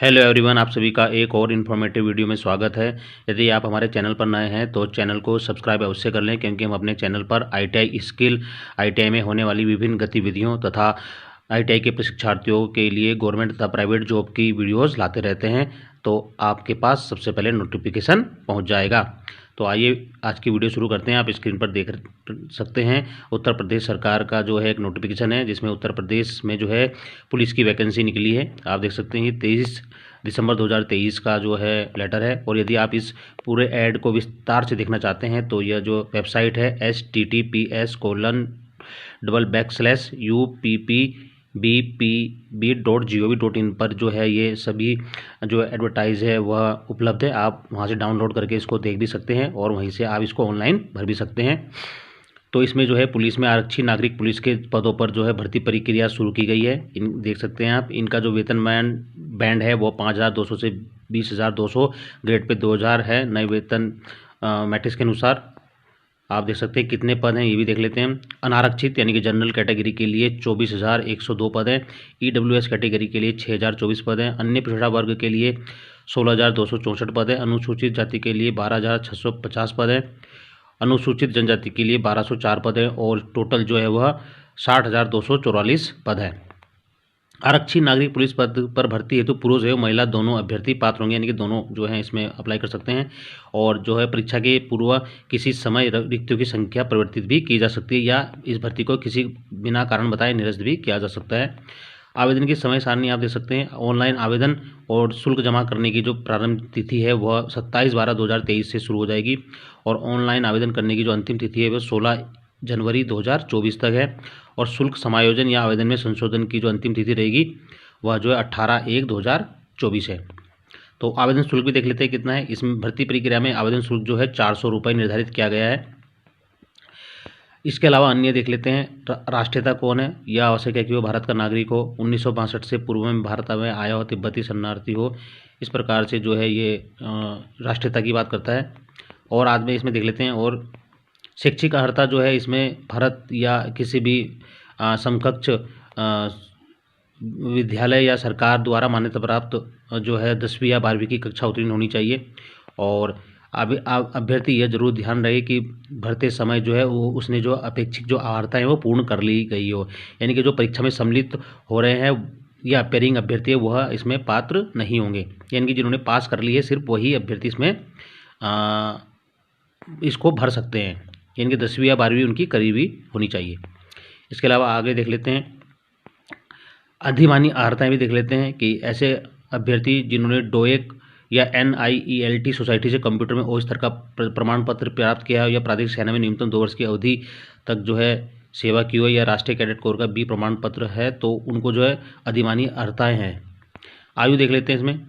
Hello everyone, आप सभी का एक और इन्फॉर्मेटिव वीडियो में स्वागत है। यदि आप हमारे चैनल पर नए हैं तो चैनल को सब्सक्राइब अवश्य कर लें, क्योंकि हम अपने चैनल पर आईटीआई स्किल, आईटीआई में होने वाली विभिन्न गतिविधियों तथा आईटीआई के प्रशिक्षार्थियों के लिए गवर्नमेंट तथा प्राइवेट जॉब की वीडियोस लाते रहते हैं, तो आपके पास सबसे पहले नोटिफिकेशन पहुंच जाएगा। तो आइए आज की वीडियो शुरू करते हैं। आप स्क्रीन पर देख सकते हैं उत्तर प्रदेश सरकार का जो है एक नोटिफिकेशन है, जिसमें उत्तर प्रदेश में जो है पुलिस की वैकेंसी निकली है। आप देख सकते हैं 23 दिसंबर 2023 का जो है लेटर है। और यदि आप इस पूरे ऐड को विस्तार से देखना चाहते हैं तो यह जो वेबसाइट है https://uppbb.gov.in पर जो है ये सभी जो एडवर्टाइज है वह उपलब्ध है। आप वहाँ से डाउनलोड करके इसको देख भी सकते हैं और वहीं से आप इसको ऑनलाइन भर भी सकते हैं। तो इसमें जो है पुलिस में आरक्षी नागरिक पुलिस के पदों पर जो है भर्ती प्रक्रिया शुरू की गई है। इन देख सकते हैं आप, इनका जो वेतन बैंड है वो 5,200 से 20,200, ग्रेड पे 2,000 है। नए वेतन मैट्रिक्स के अनुसार आप देख सकते हैं कितने पद हैं, ये भी देख लेते हैं। अनारक्षित यानी कि जनरल कैटेगरी के लिए 24,102 पद हैं। ईडब्ल्यूएस कैटेगरी के लिए 6,024 पद हैं। अन्य पिछड़ा वर्ग के लिए 16,264 पद हैं। अनुसूचित जाति के लिए 12,650 पद हैं। अनुसूचित जनजाति के लिए 1,204 पद हैं। और टोटल जो है वह 60,244 पद है। आरक्षी नागरिक पुलिस पद पर भर्ती हेतु पुरुष एवं महिला दोनों अभ्यर्थी पात्र होंगे, यानी कि दोनों जो है इसमें अप्लाई कर सकते हैं। और जो है परीक्षा के पूर्व किसी समय रिक्तियों की संख्या परिवर्तित भी की जा सकती है, या इस भर्ती को किसी बिना कारण बताए निरस्त भी किया जा सकता है। आवेदन की समय सारणी आप देख सकते हैं। ऑनलाइन आवेदन और शुल्क जमा करने की जो प्रारंभ तिथि है वह 27/12/2023 से शुरू हो जाएगी। और ऑनलाइन आवेदन करने की जो अंतिम तिथि है वह 16 जनवरी 2024 तक है। और शुल्क समायोजन या आवेदन में संशोधन की जो अंतिम तिथि रहेगी वह जो है 18/1/2024 है। तो आवेदन शुल्क भी देख लेते हैं कितना है। इसमें भर्ती प्रक्रिया में आवेदन शुल्क जो है 400 रुपये निर्धारित किया गया है। इसके अलावा अन्य देख लेते हैं। राष्ट्रीयता कौन है, यह आवश्यक है कि वो भारत का नागरिक हो, 1962 से पूर्व में भारत में आया हो, तिब्बती शरणार्थी हो। इस प्रकार से जो है ये राष्ट्रीयता की बात करता है। और आज में इसमें देख लेते हैं। और शैक्षिक अर्हता जो है इसमें भारत या किसी भी समकक्ष विद्यालय या सरकार द्वारा मान्यता प्राप्त जो है 10वीं या 12वीं की कक्षा उत्तीर्ण होनी चाहिए। और अभ्यर्थी यह जरूर ध्यान रहे कि भरते समय जो है वो उसने जो अपेक्षित जो अर्हताएँ वो पूर्ण कर ली गई हो, यानी कि जो परीक्षा में सम्मिलित हो रहे हैं या अपेयरिंग अभ्यर्थी है वह इसमें पात्र नहीं होंगे। यानी कि जिन्होंने पास कर ली है सिर्फ वही अभ्यर्थी इसमें इसको भर सकते हैं, यानी कि 10वीं या 12वीं उनकी करीबी होनी चाहिए। इसके अलावा आगे देख लेते हैं। अधिमानी अर्हताएँ भी देख लेते हैं कि ऐसे अभ्यर्थी जिन्होंने डोएक या NIELT सोसाइटी से कंप्यूटर में ओ स्तर का प्रमाण पत्र प्राप्त किया है, या प्रादेशिक सेना में न्यूनतम 2 वर्ष की अवधि तक जो है सेवा की हो, या राष्ट्रीय कैडेट कोर का B प्रमाण पत्र है, तो उनको जो है अधिमानी अर्हताएँ हैं। आयु देख लेते हैं। इसमें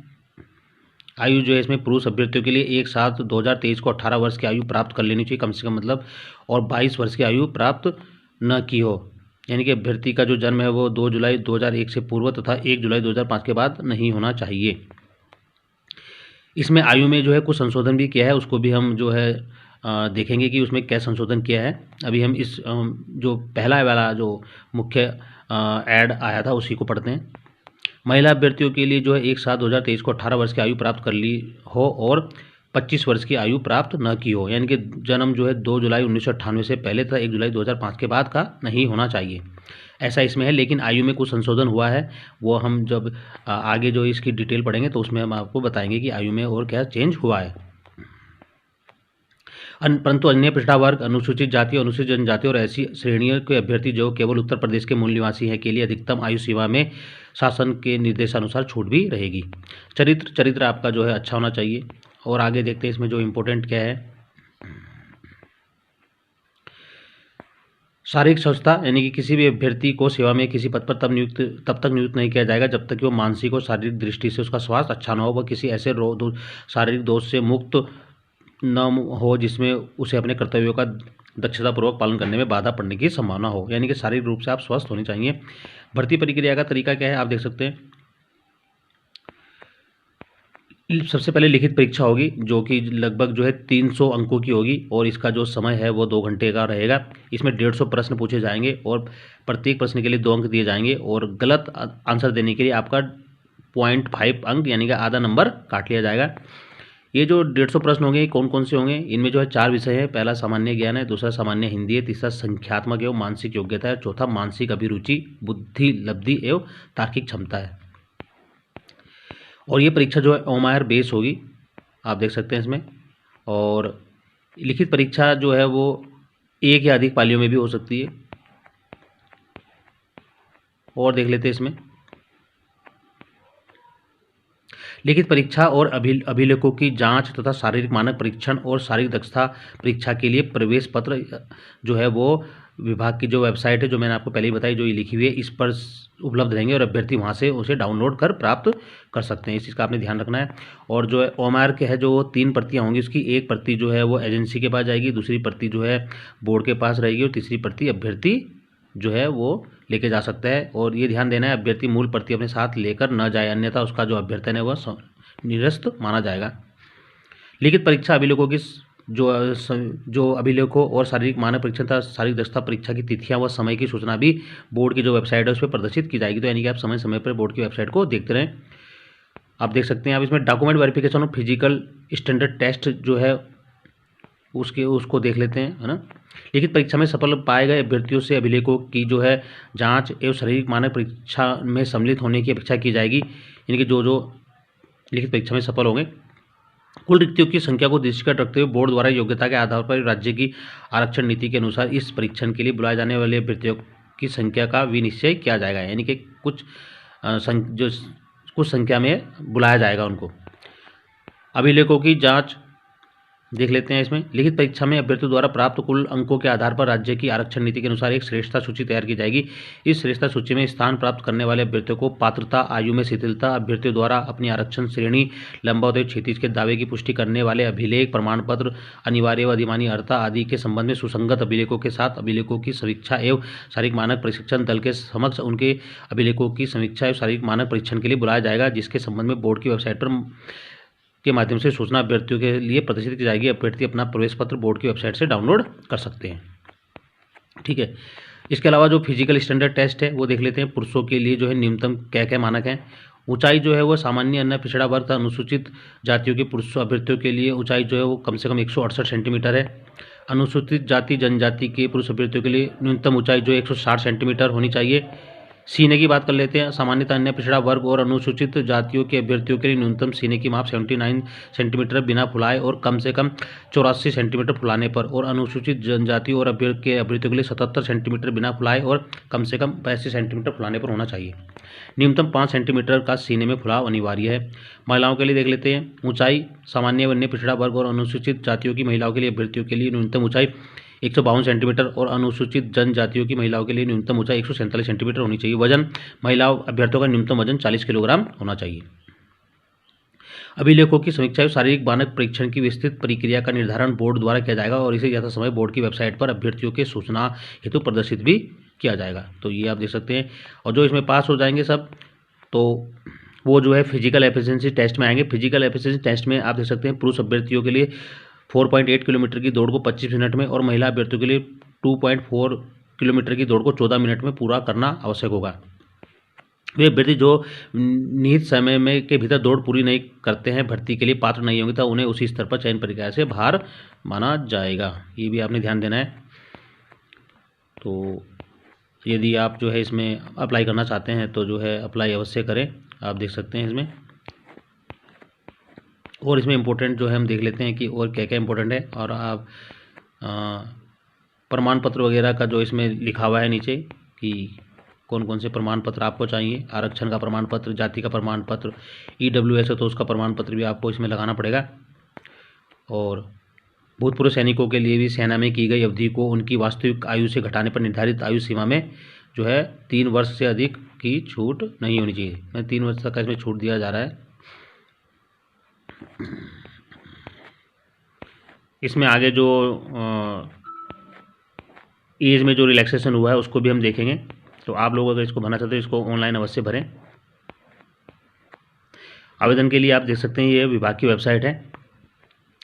आयु जो है इसमें पुरुष अभ्यर्थियों के लिए 1/7/2023 को 18 वर्ष की आयु प्राप्त कर लेनी चाहिए कम से कम, मतलब, और 22 वर्ष की आयु प्राप्त न की हो। यानी कि अभ्यर्थी का जो जन्म है वो 2 जुलाई 2001 से पूर्व तथा 1 जुलाई 2005 के बाद नहीं होना चाहिए। इसमें आयु में जो है कुछ संशोधन भी किया है, उसको भी हम जो है देखेंगे कि उसमें क्या संशोधन किया है। अभी हम इस जो पहला वाला जो मुख्य ऐड आया था उसी को पढ़ते हैं। महिला अभ्यर्थियों के लिए जो है 1/7/2023 को 18 वर्ष की आयु प्राप्त कर ली हो और 25 वर्ष की आयु प्राप्त न की हो, यानी कि जन्म जो है 2 जुलाई 1998 से पहले तथा 1 जुलाई 2005 के बाद का नहीं होना चाहिए, ऐसा इसमें है। लेकिन आयु में कुछ संशोधन हुआ है, वो हम जब आगे जो इसकी डिटेल पढ़ेंगे तो उसमें हम आपको बताएंगे कि आयु में और क्या चेंज हुआ है। परंतु अन्य पिछड़ा वर्ग, अनुसूचित जाति, अनुसूचित जनजाति और ऐसी श्रेणियों के अभ्यर्थी जो केवल उत्तर प्रदेश के मूल निवासी हैं के लिए अधिकतम आयु सीमा में शासन के निर्देशानुसार छूट भी रहेगी। चरित्र आपका जो है अच्छा होना चाहिए। और आगे देखते हैं इसमें जो इम्पोर्टेंट क्या है। शारीरिक स्वस्थता, यानी कि किसी भी अभ्यर्थी को सेवा में किसी पद पर तब तक नियुक्त नहीं किया जाएगा जब तक कि वो मानसिक और शारीरिक दृष्टि से उसका स्वास्थ्य अच्छा न हो, वह किसी ऐसे शारीरिक दोष से मुक्त न हो जिसमें उसे अपने कर्तव्यों का दक्षतापूर्वक पालन करने में बाधा पड़ने की संभावना हो, यानी कि शारीरिक रूप से आप स्वस्थ होने चाहिए। भर्ती प्रक्रिया का तरीका क्या है आप देख सकते हैं। सबसे पहले लिखित परीक्षा होगी जो कि लगभग जो है 300 अंकों की होगी, और इसका जो समय है वो 2 घंटे का रहेगा। इसमें 150 प्रश्न पूछे जाएंगे और प्रत्येक प्रश्न के लिए 2 अंक दिए जाएंगे, और गलत आंसर देने के लिए आपका 0.5 अंक यानी कि आधा नंबर काट लिया जाएगा। ये जो 150 प्रश्न होंगे कौन कौन से होंगे, इनमें जो है 4 विषय है। पहला सामान्य ज्ञान है, दूसरा सामान्य हिंदी है, तीसरा संख्यात्मक एवं मानसिक योग्यता है, चौथा मानसिक अभिरुचि, बुद्धि लब्धि एवं तार्किक क्षमता है। और ये परीक्षा जो है ओमायर बेस होगी, आप देख सकते हैं इसमें। और लिखित परीक्षा जो है वो एक या अधिक पालियों में भी हो सकती है। और देख लेते हैं इसमें लिखित परीक्षा और अभिलेखों की जांच तथा शारीरिक मानक परीक्षण और शारीरिक दक्षता परीक्षा के लिए प्रवेश पत्र जो है वो विभाग की जो वेबसाइट है, जो मैंने आपको पहले ही बताई, जो ये लिखी हुई है, इस पर उपलब्ध रहेंगे और अभ्यर्थी वहाँ से उसे डाउनलोड कर प्राप्त कर सकते हैं। इस चीज़ का आपने ध्यान रखना है। और जो है ओमार के है जो 3 प्रतियाँ होंगी, उसकी एक प्रति जो है वो एजेंसी के पास जाएगी, दूसरी प्रति जो है बोर्ड के पास रहेगी और तीसरी प्रति अभ्यर्थी जो है वो लेके जा सकता है। और ये ध्यान देना है अभ्यर्थी मूल प्रति अपने साथ लेकर न जाए, अन्यथा उसका जो अभ्यर्थन है वह निरस्त माना जाएगा। लिखित परीक्षा अभिलेखों की जो अभिलेखों और शारीरिक मानक परीक्षा तथा शारीरिक दक्षता परीक्षा की तिथियां व समय की सूचना भी बोर्ड की जो वेबसाइट है उस पर प्रदर्शित की जाएगी। तो यानी कि आप समय समय पर बोर्ड की वेबसाइट को देखते रहें। आप देख सकते हैं आप इसमें डॉक्यूमेंट वेरिफिकेशन और फिजिकल स्टैंडर्ड टेस्ट जो है उसको देख लेते हैं, है ना। लिखित परीक्षा में सफल पाए गए अभ्यर्थियों से अभिलेखों की जो है जांच एवं शारीरिक मानक परीक्षा में सम्मिलित होने की अपेक्षा की जाएगी। यानी कि जो लिखित परीक्षा में सफल होंगे। कुल रिक्तियों की संख्या को दृष्टिगत रखते हुए बोर्ड द्वारा योग्यता के आधार पर राज्य की आरक्षण नीति के अनुसार इस परीक्षण के लिए बुलाए जाने वाले अभ्यर्थियों की संख्या का विनिश्चय किया जाएगा। यानी कि कुछ संख्या में बुलाया जाएगा उनको। अभिलेखों की जांच देख लेते हैं इसमें। लिखित परीक्षा में अभ्यर्थियों द्वारा प्राप्त कुल अंकों के आधार पर राज्य की आरक्षण नीति के अनुसार एक श्रेष्ठता सूची तैयार की जाएगी। इस श्रेष्ठता सूची में स्थान प्राप्त करने वाले अभ्यर्थियों को पात्रता, आयु में शिथिलता, अभ्यर्थियों द्वारा अपनी आरक्षण श्रेणी, लंबवत एवं क्षैतिज के दावे की पुष्टि करने वाले अभिलेख, प्रमाण पत्र, अनिवार्य व अधिमानी अर्हता आदि के संबंध में सुसंगत अभिलेखों के साथ अभिलेखों की समीक्षा एवं शारीरिक मानक प्रशिक्षण दल के समक्ष उनके अभिलेखों की समीक्षा एवं शारीरिक मानक परीक्षण के लिए बुलाया जाएगा, जिसके संबंध में बोर्ड की वेबसाइट पर के माध्यम से सूचना अभ्यर्थियों के लिए प्रदर्शित की जाएगी। अभ्यर्थी अपना प्रवेश पत्र बोर्ड की वेबसाइट से डाउनलोड कर सकते हैं। ठीक है। इसके अलावा जो फिजिकल स्टैंडर्ड टेस्ट है वो देख लेते हैं। पुरुषों के लिए जो है न्यूनतम क्या क्या मानक हैं। ऊंचाई जो है वो सामान्य, अन्य, पिछड़ा वर्ग तथा अनुसूचित जातियों के पुरुष अभ्यर्थियों के लिए ऊंचाई जो है वो कम से कम 168 सेंटीमीटर है। अनुसूचित जाति जनजाति के पुरुष अभ्यर्थियों के लिए न्यूनतम ऊंचाई जो 160 सेंटीमीटर होनी चाहिए। सीने की बात कर लेते हैं। सामान्यतः अन्य पिछड़ा वर्ग और अनुसूचित जातियों के अभ्यर्थियों के लिए न्यूनतम सीने की माप 79 सेंटीमीटर बिना फुलाए और कम से कम 84 सेंटीमीटर फुलाने पर, और अनुसूचित जनजाति और अभ्यर्थियों के लिए 77 सेंटीमीटर बिना फुलाए और कम से कम 85 सेंटीमीटर फुलाने पर होना चाहिए। न्यूनतम 5 सेंटीमीटर का सीने में फुलाव अनिवार्य है। महिलाओं के लिए देख लेते हैं। ऊंचाई सामान्य, अन्य पिछड़ा वर्ग और अनुसूचित जातियों की महिलाओं के लिए अभ्यर्थियों के लिए न्यूनतम ऊंचाई 152 सेंटीमीटर और अनुसूचित जनजातियों की महिलाओं के लिए न्यूनतम ऊंचाई 147 सेंटीमीटर होनी चाहिए। वजन महिलाओं अभ्यर्थियों का न्यूनतम वजन 40 किलोग्राम होना चाहिए। अभिलेखों की समीक्षा शारीरिक मानक परीक्षण की विस्तृत प्रक्रिया का निर्धारण बोर्ड द्वारा किया जाएगा और इसे यथा समय बोर्ड की वेबसाइट पर अभ्यर्थियों के सूचना हेतु प्रदर्शित भी किया जाएगा। तो ये आप देख सकते हैं। और जो इसमें पास हो जाएंगे सब, तो वो जो है फिजिकल एफिशिएंसी टेस्ट में आएंगे। फिजिकल एफिशिएंसी टेस्ट में आप देख सकते हैं पुरुष अभ्यर्थियों के लिए 4.8 किलोमीटर की दौड़ को 25 मिनट में और महिला अभ्यर्थियों के लिए 2.4 किलोमीटर की दौड़ को 14 मिनट में पूरा करना आवश्यक होगा। वे अभ्यर्थी जो निहित समय में के भीतर दौड़ पूरी नहीं करते हैं भर्ती के लिए पात्र नहीं होंगे, तो उन्हें उसी स्तर पर चयन प्रक्रिया से बाहर माना जाएगा। ये भी आपने ध्यान देना है। तो यदि आप जो है इसमें अप्लाई करना चाहते हैं तो जो है अप्लाई अवश्य करें। आप देख सकते हैं इसमें। और इसमें इम्पोर्टेंट जो है हम देख लेते हैं कि और क्या क्या इम्पोर्टेंट है। और आप प्रमाण पत्र वगैरह का जो इसमें लिखा हुआ है नीचे कि कौन कौन से प्रमाण पत्र आपको चाहिए। आरक्षण का प्रमाण पत्र, जाति का प्रमाण पत्र, EWS है तो उसका प्रमाण पत्र भी आपको इसमें लगाना पड़ेगा। और भूतपूर्व सैनिकों के लिए भी सेना में की गई अवधि को उनकी वास्तविक आयु से घटाने पर निर्धारित आयु सीमा में जो है 3 वर्ष से अधिक की छूट नहीं होनी चाहिए। 3 वर्ष तक का इसमें छूट दिया जा रहा है। इसमें आगे जो एज में जो रिलैक्सेशन हुआ है उसको भी हम देखेंगे। तो आप लोग अगर इसको भरना चाहते हैं इसको ऑनलाइन अवश्य भरें। आवेदन के लिए आप देख सकते हैं ये विभाग की वेबसाइट है।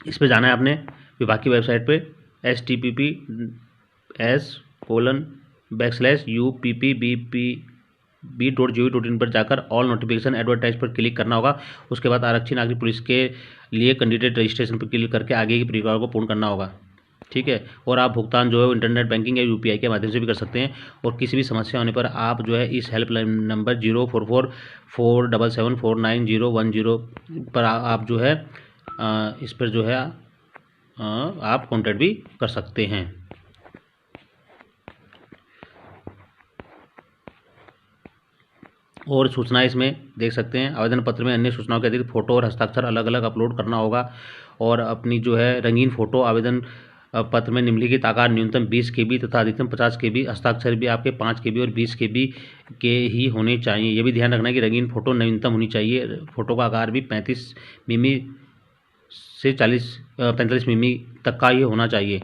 इस पर जाना है आपने विभाग की वेबसाइट पे https://uppbp bit.gov.in पर जाकर ऑल नोटिफिकेशन एडवर्टाइज पर क्लिक करना होगा। उसके बाद आरक्षी नागरिक पुलिस के लिए कैंडिडेट रजिस्ट्रेशन पर क्लिक करके आगे की प्रक्रिया को पूर्ण करना होगा। ठीक है, और आप भुगतान जो है इंटरनेट बैंकिंग या UPI के माध्यम से भी कर सकते हैं। और किसी भी समस्या होने पर आप जो है इस हेल्पलाइन नंबर 0444774910 पर आप जो है इस पर जो है आप कॉन्टैक्ट भी कर सकते हैं। और सूचनाएं इसमें देख सकते हैं। आवेदन पत्र में अन्य सूचनाओं के अतिरिक्त फोटो और हस्ताक्षर अलग अलग अपलोड करना होगा। और अपनी जो है रंगीन फोटो आवेदन पत्र में निम्नलिखित आकार न्यूनतम 20 KB तथा अधिकतम 50 KB, हस्ताक्षर भी आपके 5 KB और 20 KB के ही होने चाहिए। यह भी ध्यान रखना है कि रंगीन फोटो न्यूनतम होनी चाहिए। फोटो का आकार भी 35 मिमी से 45 मिमी तक का ये होना चाहिए।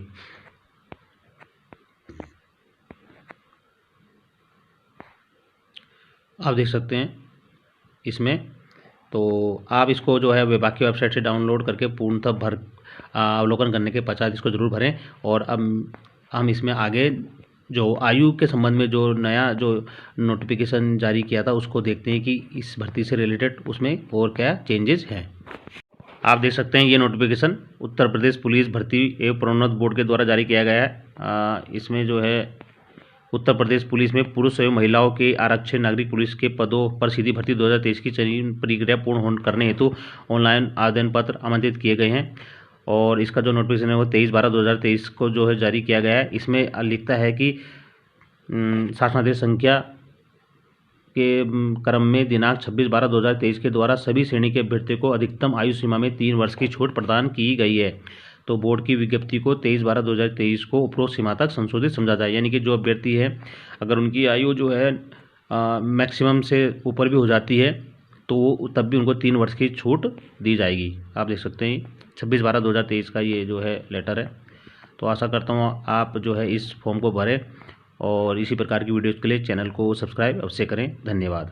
आप देख सकते हैं इसमें, तो आप इसको जो है विभाग की वेबसाइट से डाउनलोड करके पूर्णतः अवलोकन करने के पश्चात इसको ज़रूर भरें। और अब हम इसमें आगे जो आयु के संबंध में जो नया जो नोटिफिकेशन जारी किया था उसको देखते हैं कि इस भर्ती से रिलेटेड उसमें और क्या चेंजेस हैं। आप देख सकते हैं ये नोटिफिकेशन उत्तर प्रदेश पुलिस भर्ती एवं प्रोन्नत बोर्ड के द्वारा जारी किया गया है। इसमें जो है उत्तर प्रदेश पुलिस में पुरुष एवं महिलाओं के आरक्षित नागरिक पुलिस के पदों पर सीधी भर्ती 2023 की चयन प्रक्रिया पूर्ण करने हेतु ऑनलाइन आवेदन पत्र आमंत्रित किए गए हैं। और इसका जो नोटिफिकेशन है वो 23/12/2023 को जो है जारी किया गया है। इसमें लिखता है कि शासनादेश संख्या के क्रम में दिनांक 26/12/2023 के द्वारा सभी श्रेणी के अभ्यर्थियों को अधिकतम आयु सीमा में 3 वर्ष की छूट प्रदान की गई है। तो बोर्ड की विज्ञप्ति को 23/12/2023 को उपरोक्त सीमा तक संशोधित समझा जाए। यानी कि जो अभ्यर्थी है अगर उनकी आयु जो है मैक्सिमम से ऊपर भी हो जाती है तो तब भी उनको 3 वर्ष की छूट दी जाएगी। आप देख सकते हैं 26/12/2023 का ये जो है लेटर है। तो आशा करता हूँ आप जो है इस फॉर्म को भरें और इसी प्रकार की वीडियोज़ के लिए चैनल को सब्सक्राइब अवश्य करें। धन्यवाद।